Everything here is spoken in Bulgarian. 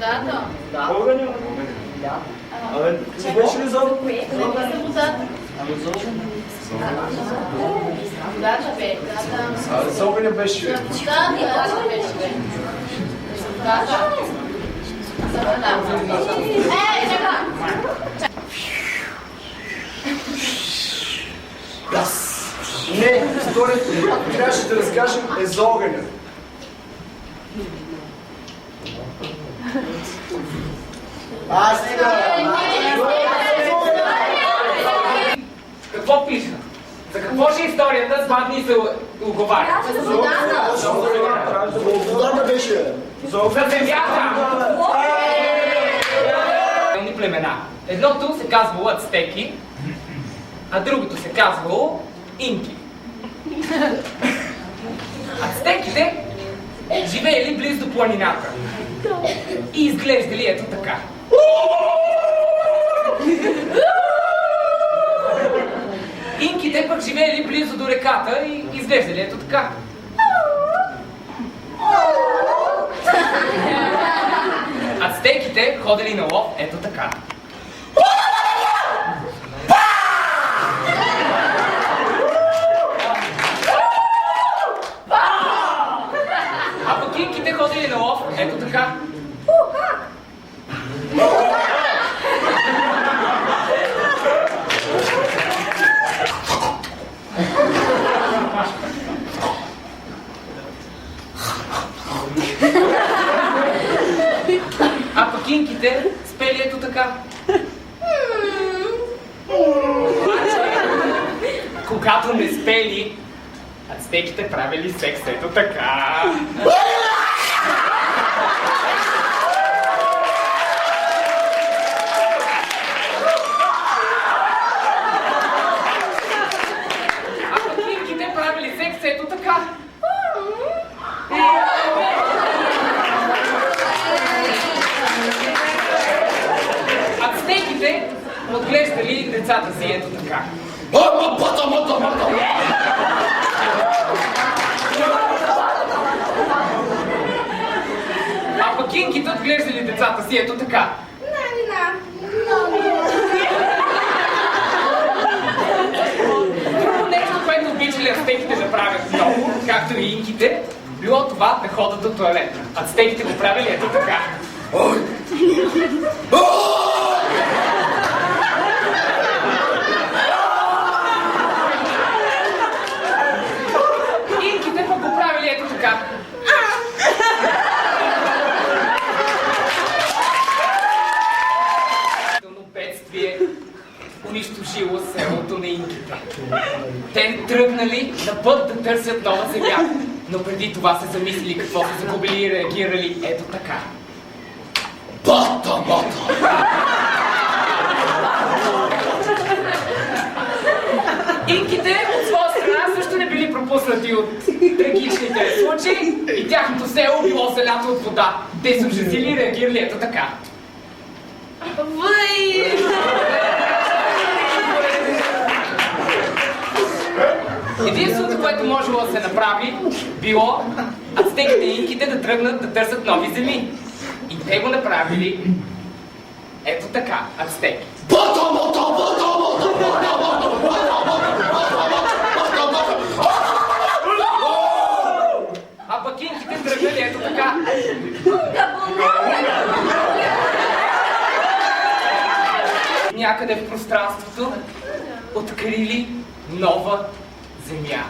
Водата. Огъня. Абе, ти беше ли за огън? Водата. Водата бе. За огъня беше. Водата беше. Водата. Ей, чакай! Не, историята, ако трябваше да разкажем, е за огъня. Стига! Какво пиша? За какво ще историята? 2 дни се оговаря. Водата беше. За земята! Племена. Едното се казвало ацтеки, а другото се казвало инки. Ацтеките живеели близо до планината и изглеждали ето така. Инките пък живеели близо до реката и изглеждали ето така. Ацтеките ходили на лов ето така. А пък инките ходили на лов ето така. А пък инките спели ето така. Когато не спели, ацтеките правили секс ето така. А пък инките правили секс ето така. Ацтеките отглеждали децата си ето така. А пък инките отглеждали децата си ето така. Друго нещо, което обичали ацтеките да правят много, както и инките, било това да ходят до тоалета. Ацтеките го правили ето така. Инките пък го правили ето така. Бедствие унищожило селото на инките. Те тръгнали на път да търсят нова земя, но преди това се замислили какво са загубили и реагирали ето така. Инките от своя страна също не били пропуснати от трагичните случаи и тяхното село било залято от вода. Те се ужасили и реагирали ето така. Единственото, което можело да се направи, било ацтеките и инките да тръгнат да търсят нови земи. И те го направили ето така, ацтеки. А пък инките тръгнали ето така. Някъде в пространството открили нова земя.